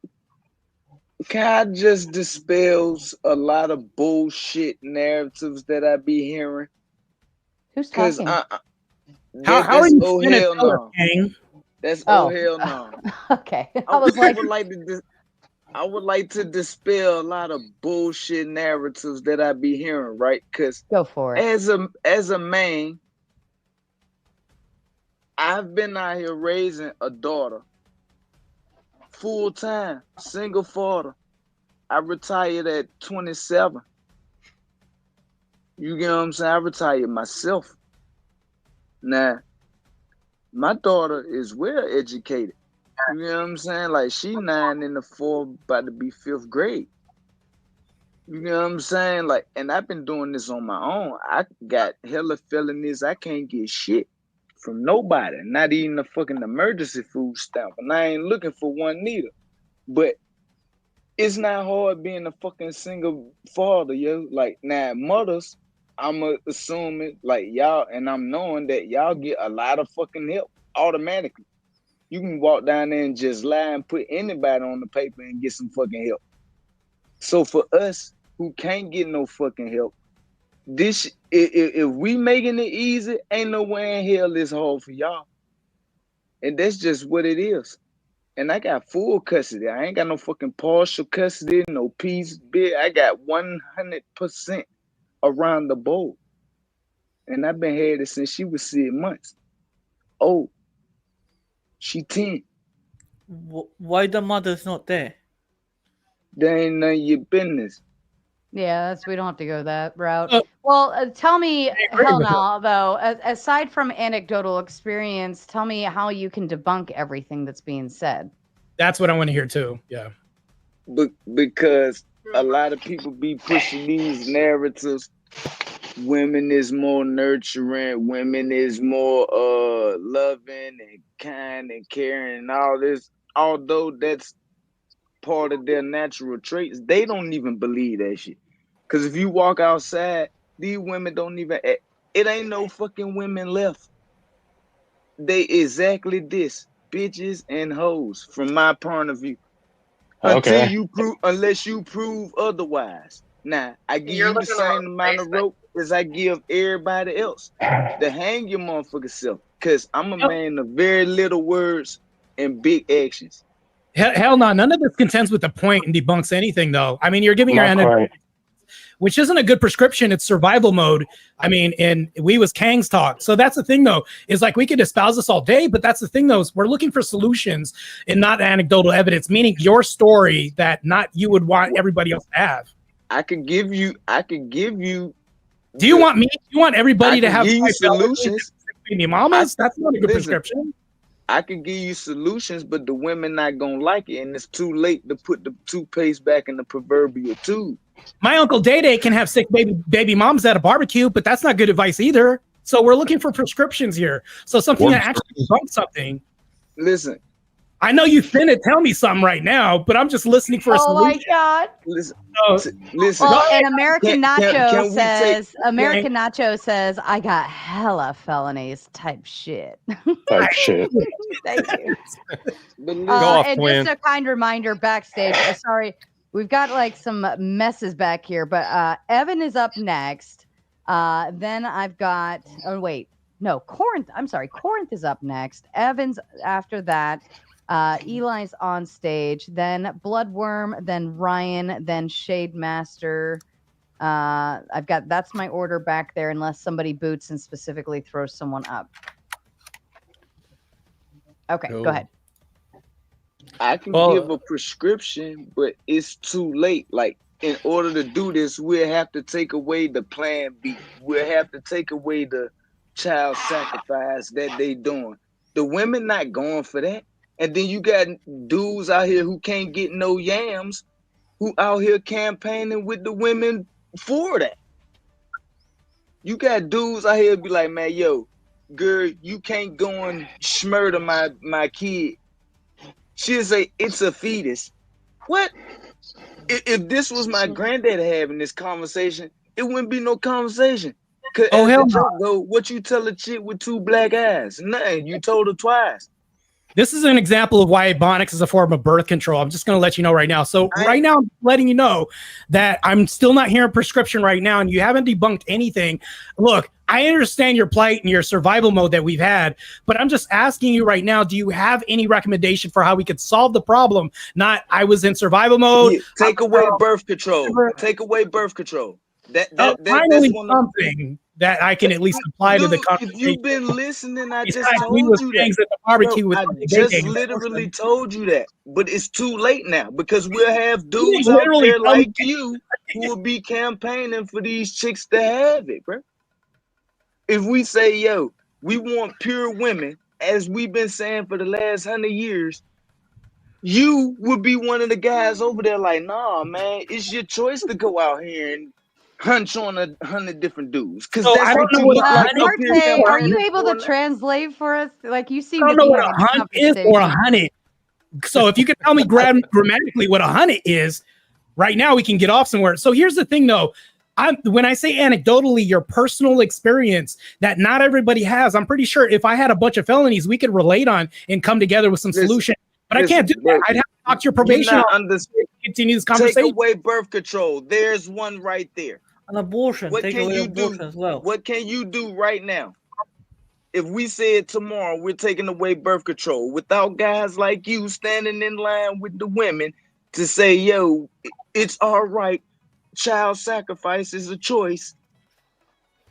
I just dispel a lot of bullshit narratives that I be hearing? Who's talking? How are you hell no. That's hell no. Okay. I would like to dispel a lot of bullshit narratives that I be hearing, right? Because go for it. As a man, I've been out here raising a daughter, full time, single father. I retired at 27. You get what I'm saying? I retired myself. Now, my daughter is well educated. You know what I'm saying? Like, she 9 in the 4, about to be 5th grade. You know what I'm saying? Like, and I've been doing this on my own. I got hella felonies. I can't get shit from nobody. Not even a fucking emergency food stamp. And I ain't looking for one neither. But it's not hard being a fucking single father, yo. Like, now, mothers, I'm assuming, like, y'all, and I'm knowing that y'all get a lot of fucking help automatically. You can walk down there and just lie and put anybody on the paper and get some fucking help. So for us who can't get no fucking help, if we making it easy, ain't nowhere in hell it's hard for y'all. And that's just what it is. And I got full custody. I ain't got no fucking partial custody, no piece bit. I got 100% around the board. And I've been had it since she was 6 months. Oh, she 10. Why the mother's not there? That ain't none of your business. Yeah, we don't have to go that route. Well, tell me, hell no, though, aside from anecdotal experience, tell me how you can debunk everything that's being said. That's what I want to hear too. Yeah. Because a lot of people be pushing these narratives. Women is more nurturing. Women is more loving and kind and caring and all this. Although that's part of their natural traits, they don't even believe that shit. Because if you walk outside, these women don't even, it ain't no fucking women left. They exactly this, bitches and hoes, from my point of view. Okay. Unless you prove otherwise. Now, I give you the same amount of rope as I give everybody else to hang your motherfucking self. Because I'm a man of very little words and big actions. Hell no, none of this contends with the point and debunks anything, though. I mean, you're giving your energy, which isn't a good prescription. It's survival mode. I mean, and we was Kang's talk. So that's the thing, though, is like we could espouse this all day, but that's the thing, though, is we're looking for solutions and not anecdotal evidence, meaning your story that not you would want everybody else to have. I could give you. Do you want me? You want everybody to have solutions? Mamas? That's not a good prescription. I can give you solutions, but the women not gonna like it, and it's too late to put the toothpaste back in the proverbial tube. My Uncle Day can have sick baby moms at a barbecue, but that's not good advice either. So we're looking for prescriptions here. So something that actually debunks something. Listen, I know you finna tell me something right now, but I'm just listening for a solution. Oh my God. Listen. Well, and American Nacho says, I got hella felonies type shit. Type shit. Thank you. Go off, and Quinn. just a kind reminder backstage. Sorry, we've got like some messes back here, but Evan is up next. Then I've got, Corinth. I'm sorry, Corinth is up next. Evan's after that. Eli's on stage, then Bloodworm, then Ryan, then Shade Master. That's my order back there, unless somebody boots and specifically throws someone up. Okay, go ahead. I can give a prescription, but it's too late. Like, in order to do this, we'll have to take away the plan B. We'll have to take away the child sacrifice that they doing. The women not going for that. And then you got dudes out here who can't get no yams, who out here campaigning with the women for that. You got dudes out here be like, man, yo, girl, you can't go and murder my kid. She'll say, it's a fetus. What? If this was my granddad having this conversation, it wouldn't be no conversation. Oh, hell no. What you tell a chick with 2 black eyes? Nothing. You told her twice. This is an example of why Ebonics is a form of birth control. I'm just going to let you know right now. So right now, I'm letting you know that I'm still not hearing prescription right now, and you haven't debunked anything. Look, I understand your plight and your survival mode that we've had, but I'm just asking you right now, do you have any recommendation for how we could solve the problem? Not, I was in survival mode. Yeah, take away birth control. Take away birth control. Finally something that I can at least apply to the conversation. If you've been listening, I just told you that. I just literally told you that, but it's too late now because we'll have dudes out there like you who will be campaigning for these chicks to have it, bro. If we say, yo, we want pure women, as we've been saying for the last 100 years, you would be one of the guys over there like, nah, man, it's your choice to go out here and hunch on 100 different dudes. Because I don't know what Marte, are you able to translate for us? Like, you seem to be what a hunt is or a hunted. So if you could tell me grammatically what a hunted is, right now we can get off somewhere. So here's the thing, though. When I say anecdotally, your personal experience that not everybody has, I'm pretty sure if I had a bunch of felonies, we could relate on and come together with some solution. But I can't do that. I'd have to talk to your probation. Continue this conversation. Take away birth control. There's one right there. An abortion. What Take can away you abortion do? as well. What can you do right now? If we said tomorrow we're taking away birth control without guys like you standing in line with the women to say, yo, it's all right, child sacrifice is a choice.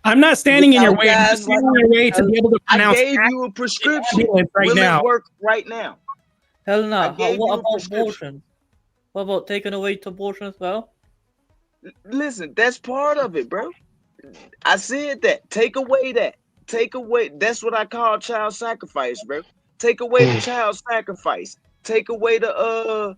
I'm not standing in your Without way. I'm guys just like standing in your way to be able to I pronounce gave act you a prescription. ambulance right Women now. work right now. Hell no. I gave What you a about prescription. abortion? What about taking away abortion as well? Listen, that's part of it, bro. I said that. Take away that. Take away. That's what I call child sacrifice, bro. Take away the child sacrifice. Take away the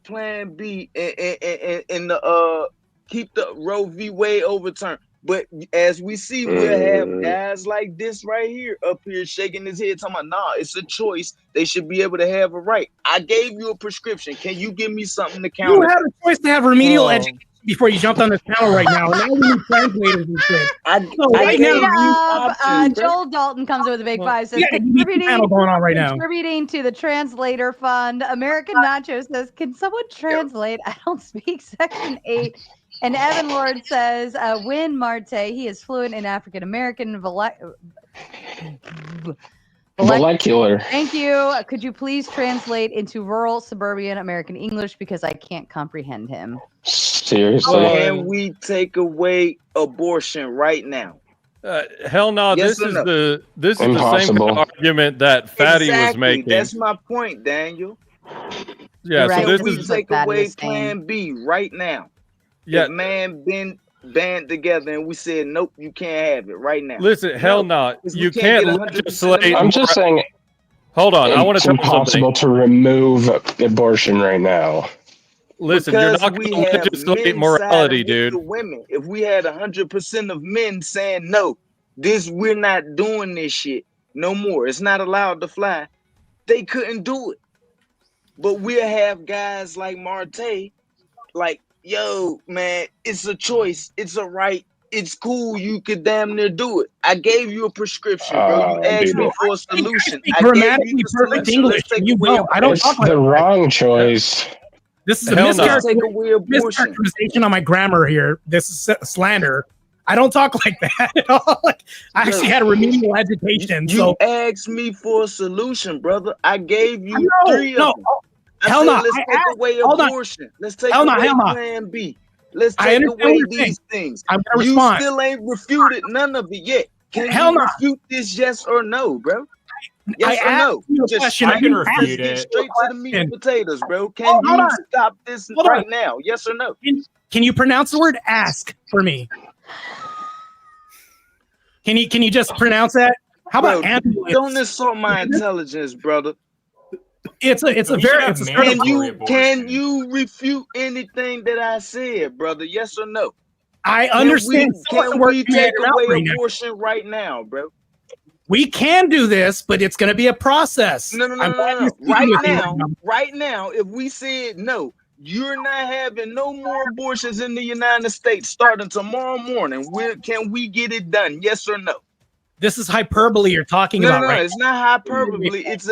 Plan B and the keep the Roe v. Wade overturned. But as we see, we'll have guys like this right here up here shaking his head, talking about, nah, it's a choice. They should be able to have a right. I gave you a prescription. Can you give me something to You counter? had a choice to have remedial education before you jumped on this panel right now. And now we need translators and shit. Right now, Joel Dalton comes with a big five, says, yeah, you need a panel going on right now. contributing to the translator fund. American Nacho says, can someone translate? I don't speak Section 8. And Evan Lord says, Win Marte, he is fluent in African American Molecular. Thank you. Could you please translate into rural suburban American English because I can't comprehend him? Seriously. Can we take away abortion right now? Hell no. Yes This or is no? the same kind of argument that Fatty was making. That's my point, Daniel. Yeah. Can So this we is take away Plan B right now? Yeah. If man been band together and we said nope, you can't have it right now. Listen, hell no. 'cause we You can't can't get 100% legislate. I'm just saying. Hold on. I want It's to tell you impossible something. to remove abortion right now. Listen, you're Because not we going to have legislate men morality, siding with dude. the women. If we had 100% of men saying no, we're not doing this shit no more. It's not allowed to fly. They couldn't do it. But we'll have guys like Marte, like, yo, man, it's a choice. It's a right. It's cool. You could damn near do it. I gave you a prescription, bro. You asked me for a solution. I gave you the perfect solution. English. Let's take You away know, I don't It's talk like the that. wrong choice. This is a Hell no. Let's take away abortion. mischaracterization on my grammar here. This is slander. I don't talk like that at all. Like, I actually had a remedial education. You asked me for a solution, brother. I gave you three of them. I Hell said, no. let's take away abortion. Let's take away Plan B. Let's I take understand what away you're saying. these things. I'm gonna You respond. still ain't refuted none of it yet. Can Hell you no. refute this, yes or no, bro? Yes I or asked no? you a Just question. I I can can refute refute it. it. Straight to the meat and potatoes, bro. Can Hold you on. stop this Hold right on. now? Yes or no? Can you pronounce the word ask for me? Can you just pronounce that? How about Bro, ambulance? don't insult my intelligence, brother. It's a Can you refute anything that I said, brother? Yes or no? I understand. Can we take away abortion right now, bro? We can do this, but it's going to be a process. No. Right now, if we said no, you're not having no more abortions in the United States starting tomorrow morning. Can we get it done? Yes or no? This is hyperbole you're talking about, right? No, it's not hyperbole. It's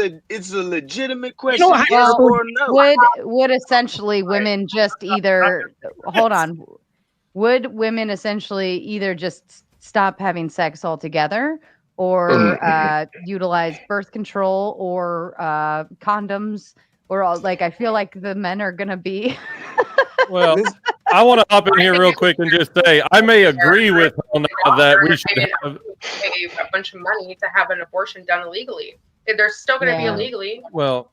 a legitimate question. Well, Yes or no? would essentially women just either hold on? Would women essentially either just stop having sex altogether, or utilize birth control, or condoms, or like I feel like the men are gonna be. Well, I want to hop in here real quick and just say I may agree with that we should have. Pay a bunch of money to have an abortion done illegally. They're still going to be illegally. Well,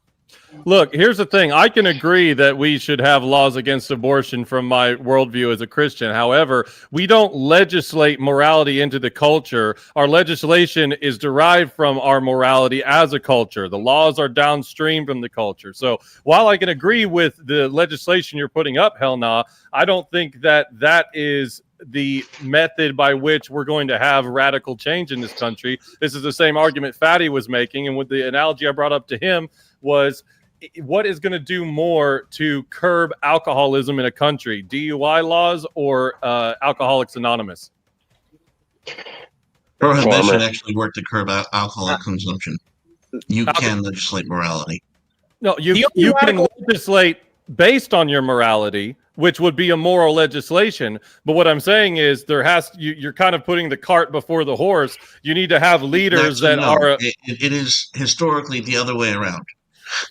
look, here's the thing. I can agree that we should have laws against abortion from my worldview as a Christian. However, we don't legislate morality into the culture. Our legislation is derived from our morality as a culture. The laws are downstream from the culture. So while I can agree with the legislation you're putting up, hell nah, I don't think that is the method by which we're going to have radical change in this country. This is the same argument Fatty was making. And with the analogy I brought up to him was, what is going to do more to curb alcoholism in a country, DUI laws or Alcoholics Anonymous? Prohibition actually worked to curb alcohol consumption. You can legislate morality. No, you can legislate based on your morality, which would be immoral legislation. But what I'm saying is you're kind of putting the cart before the horse. You need to have leaders that are. It is historically the other way around.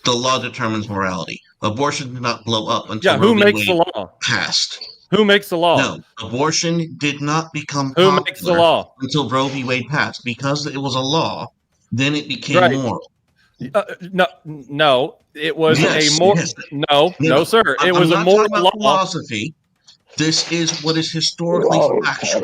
The law determines morality. Abortion did not blow up until who Roe v. makes the Wade law? passed. Who makes the law? No, abortion did not become Who popular makes the law? until Roe v. Wade passed. Because it was a law, then it became moral. No, it was a moral. Yes. No, sir. It was a moral law. Philosophy. This is what is historically factual.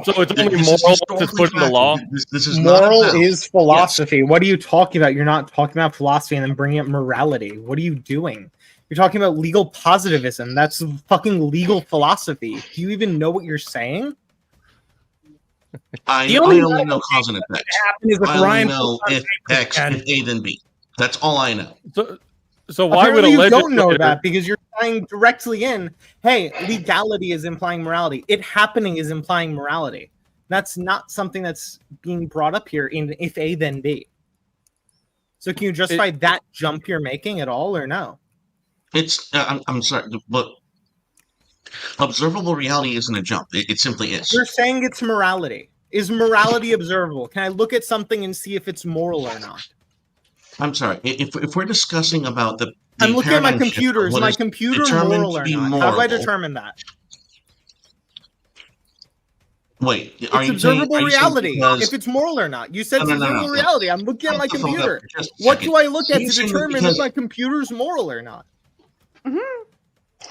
So it's only moral to put in the law. This is moral not is philosophy. Yes. What are you talking about? You're not talking about philosophy and then bringing up morality. What are you doing? You're talking about legal positivism. That's fucking legal philosophy. Do you even know what you're saying? I only know cause and effect. I only know if X, if A, then B. That's all I know. So why would a legislator... You don't know that because you're tying directly in, hey, legality is implying morality. It happening is implying morality. That's not something that's being brought up here in if A, then B. So can you justify that jump you're making at all or no? It's, I'm sorry, but observable reality isn't a jump. It simply is. You're saying it's morality. Is morality observable? Can I look at something and see if it's moral or not? I'm sorry. If we're discussing about the I'm looking at my computer. Is my computer moral or not? How do I determine that? Wait, it's observable reality. If it's moral or not, you said it's observable reality. I'm looking at my computer. What do I look at to determine if my computer's moral or not?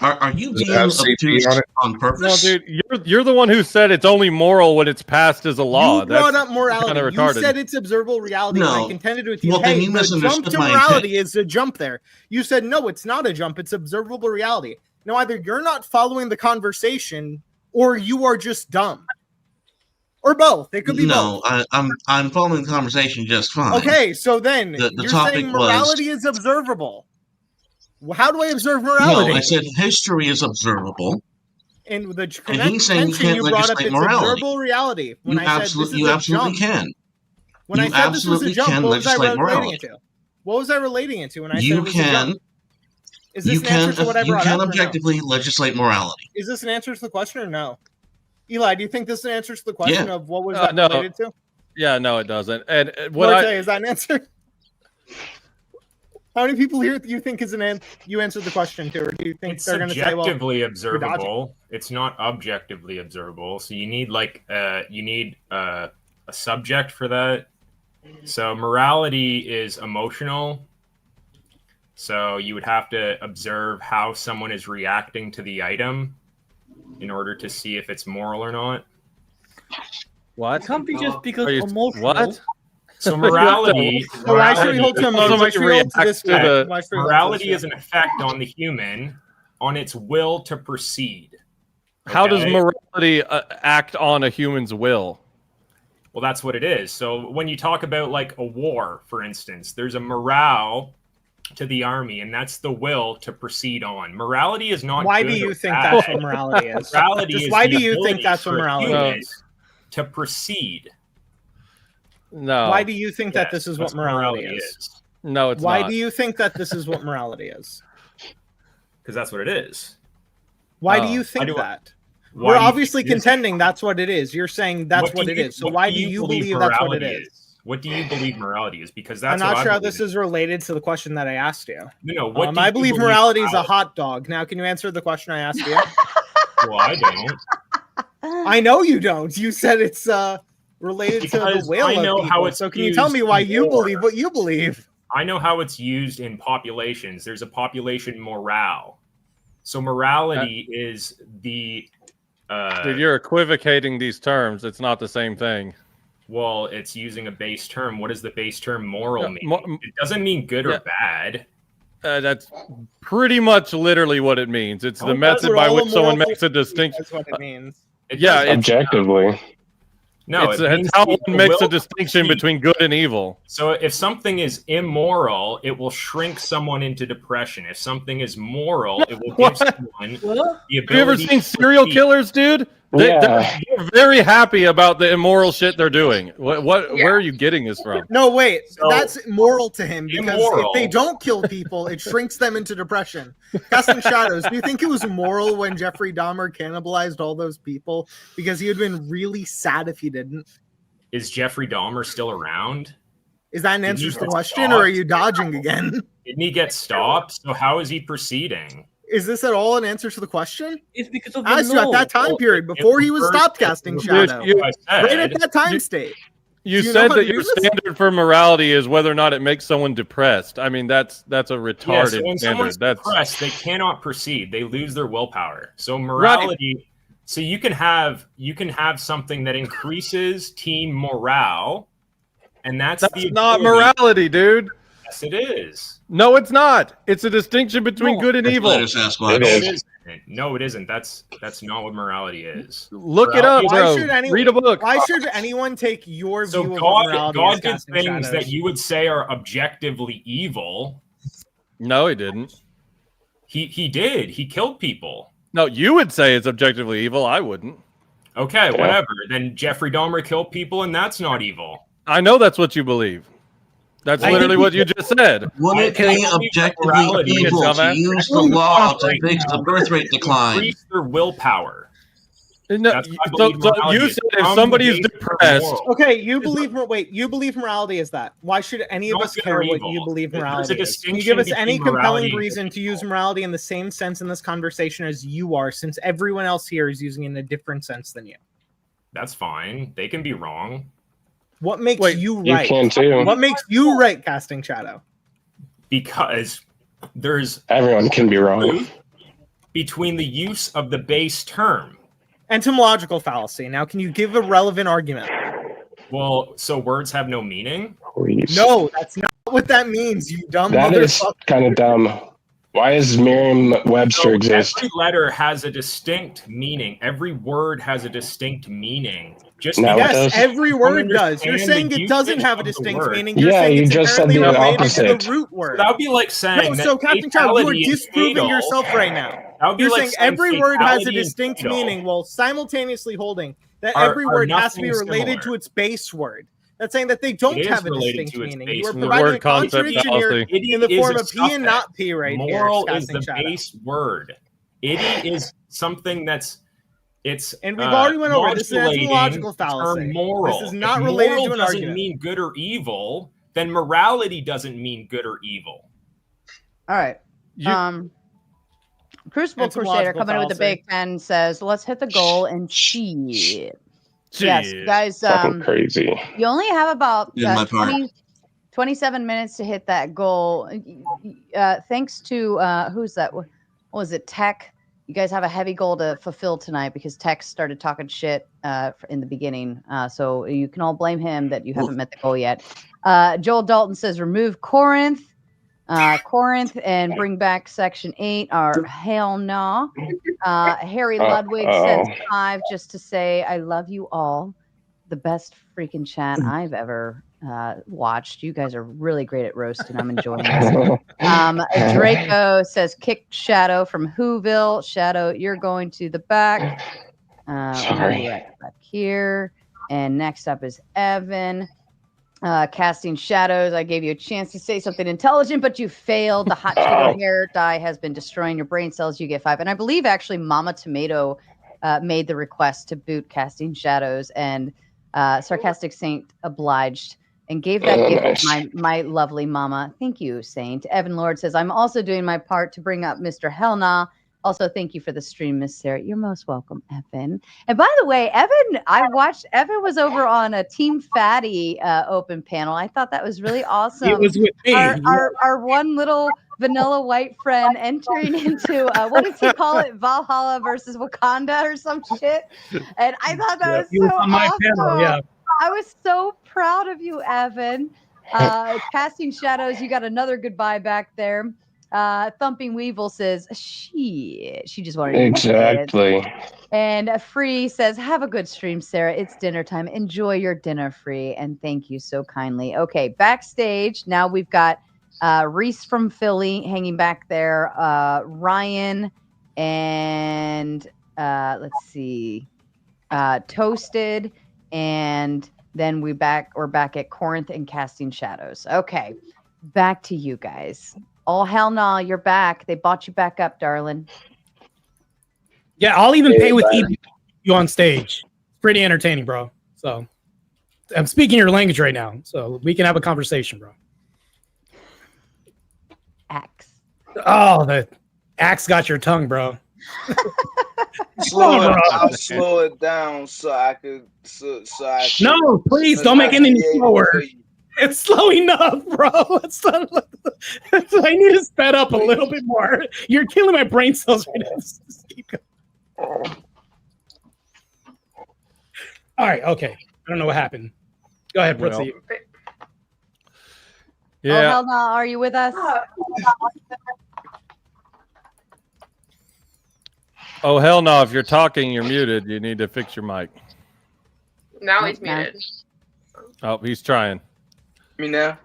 Are you being obtuse on purpose? No, dude, you're the one who said it's only moral when it's passed as a law. You brought up morality. You said it's observable reality. No. And I contended with you. Well, hey, the jump to morality is a jump there. You said no, it's not a jump. It's observable reality. Now, either you're not following the conversation, or you are just dumb, or both. It could be both. No, I'm following the conversation just fine. Okay, so then you're saying morality is observable. How do I observe morality? No, I said history is observable. And the and he's saying you can't legislate morality. Observable reality. When you absolutely can. When I said this was a jump, what was I relating it to? What was I relating it to when I said it was a jump? Is this an answer to what I brought up? You can objectively legislate morality. Is this an answer to the question or no? Eli, do you think this is an answer to the question of what was that related to? Yeah, no, it doesn't. And is that an answer? How many people here do you think is you answered the question to, or do you think they're going to say, well, subjectively observable? It's not objectively observable. So you need a subject for that. So morality is emotional. So you would have to observe how someone is reacting to the item in order to see if it's moral or not. What? It can't be just because emotional. What? So morality. Morality is an effect on the human, on its will to proceed. Okay? How does morality act on a human's will? Well, that's what it is. So when you talk about like a war, for instance, there's a morale to the army, and that's the will to proceed on. Morality is not. Why do you think that's what morality is? Why do you think that's what morality is? To proceed. No. Why do you think that this is what morality is? No, it's not. Why do you think that this is what morality is? Because that's what it is. Why do you think that? We're obviously contending that's what it is. You're saying that's what it is. So why do you believe that's what it is? What do you believe morality is? Because that's I'm not sure how this is related to the question that I asked you. No, I believe morality is a hot dog. Now, can you answer the question I asked you? Well, I don't. I know you don't. You said it's related to the whale. I know how it's. So can you tell me why you believe what you believe? I know how it's used in populations. There's a population morale. So morality is the. Dude, you're equivocating these terms. It's not the same thing. Well, it's using a base term. What does the base term moral mean? It doesn't mean good or bad. That's pretty much literally what it means. It's the method by which someone makes a distinction. That's what it means. Objectively. No, it's how one makes a distinction between good and evil. So if something is immoral, it will shrink someone into depression. If something is moral, it will give someone the ability. Have you ever seen serial killers, dude? Yeah. They're very happy about the immoral shit they're doing. Where are you getting this from? No, wait. So, That's moral to him because immoral. if they don't kill people, it shrinks them into depression. Casting Shadows, do you think it was moral when Jeffrey Dahmer cannibalized all those people? Because he would have been really sad if he didn't. Is Jeffrey Dahmer still around? Is that an Didn't answer he to the get question, stopped? or are you dodging again? Didn't he get stopped? So how is he proceeding? Is this at all an answer to the question? It's because of the Asked you at law. that time period before he was stopped casting Shadow. Right at that time state. You Do you know said how that to do your this? standard for morality is whether or not it makes someone depressed. I mean, that's a Yeah, so retarded when standard. someone's depressed, they cannot proceed. They lose their willpower. So morality. So you can have something that increases team morale, and that's the not ability- morality, dude. Yes, it is. No, it's not. It's a distinction between good and evil. Later, Sasquatch. No, it isn't. No, it isn't. That's not what morality is. Look it up, Why bro. should Read a book. Why should anyone take your So view of what God morality is did casting things shadows? that you would say are objectively evil. No, he didn't. He did. He killed people. No, you would say it's objectively evil. I wouldn't. Okay, whatever. Then Jeffrey Dahmer killed people, and that's not evil. I know that's what you believe. That's I literally think what you just said. Would it be objectively evil to use the law to fix the birth rate decline? Increase their willpower. No, That's what I so believe morality you is. said if From somebody's the base of depressed, moral. Okay, you believe morality is that. Why should any of Not us good care or what evil. you believe There's a morality is? Can you distinction give us any between morality compelling and reason to use morality in the same sense in this conversation as you are, since everyone else here is using it in a different sense than you? That's fine. They can be wrong. What makes you You right? can too. What makes you right, casting shadow? Because there's Everyone can be wrong. between the use of the base term. Entomological fallacy. Now, can you give a relevant argument? Well, so words have no meaning? Please. No, that's not what that means, you dumb That is motherfucker. kind of dumb. Why does Merriam-Webster So exist? every letter has a distinct meaning. Every word has a distinct meaning. Just No, it because doesn't. Yes, every you word does. understand You're saying the it doesn't usage have a of the distinct word. meaning. You're Yeah, saying you it's just said inherently the related to opposite. the root word. That would be like saying No, that so Captain Child, you are fatality is disproving fatal. yourself right now. That would be You're like saying every word has a fatality and distinct fatal meaning while simultaneously holding that are- every are word has to be nothing related similar. to its base word. That's saying that they don't It is have a related distinct to its meaning. base You are word. providing Word a concept contradiction here fallacy. in the Idiot form is a of P and not suffix. P right Moral here. is Casting the shadow. base word. Idiot is something that's And we've already went over this is an modulating etymological the fallacy. term moral. This is not If related moral to an doesn't argument. mean good or evil, then morality doesn't mean good or evil. All right. Crucible Crusader Etymological coming in with the fallacy. big pen says, "Let's hit the goal and shit." Shit. Yes, guys. Fucking crazy. You only have about Did my part. 27 minutes to hit that goal. Thanks to who's that? What was it? Tech. You guys have a heavy goal to fulfill tonight because Tech started talking shit in the beginning. So you can all blame him that you haven't met the goal yet. Joel Dalton says remove Corinth, and bring back Section 8. Or hell no. Harry Ludwig sends 5 just to say I love you all. The best freaking chat I've ever watched. You guys are really great at roasting. I'm enjoying this. Draco says kick Shadow from Whoville. Shadow, you're going to the back. Sorry. Right back here. And next up is Evan. Casting shadows. I gave you a chance to say something intelligent, but you failed. The hot sugar hair dye has been destroying your brain cells. You get 5. And I believe actually Mama Tomato made the request to boot casting shadows, and Sarcastic Saint obliged and gave that gift to my lovely mama. Thank you, Saint. Evan Lord says, I'm also doing my part to bring up Mr. Hellna. Also, thank you for the stream, Miss Sarah. You're most welcome, Evan. And by the way, Evan was over on a Team Fatty open panel. I thought that was really awesome. It was with me. Our one little vanilla white friend entering into what does he call it? Valhalla versus Wakanda or some shit. And I thought that was He was so on my awesome. panel, yeah. I was so proud of you, Evan. Casting Shadows, you got another goodbye back there. Thumping Weevil says, she just wanted to Exactly. And Free says, have a good stream, Sarah. It's dinner time. Enjoy your dinner, Free. And thank you so kindly. Okay, backstage. Now we've got Reese from Philly hanging back there. Ryan and let's see. Toasted, and then we're back at Corinth and Casting Shadows. Okay, back to you guys. Oh, hell no, you're back. They bought you back up, darling. Yeah, I'll even pay with you on stage. It's pretty entertaining, bro. So I'm speaking your language right now, so we can have a conversation, bro. Axe. Oh, the axe got your tongue, bro. I'll slow it down so I could. So I can. No, please don't make anything slower. It's slowing up, bro. It's not, I need to sped up a little bit more. You're killing my brain cells right now. Just keep going. All right, okay. I don't know what happened. Go ahead, Brooksy. Yeah. Oh, hell no. Are you with us? Oh, hell no. If you're talking, you're muted. You need to fix your mic. Now he's muted. Oh, he's trying. Me now?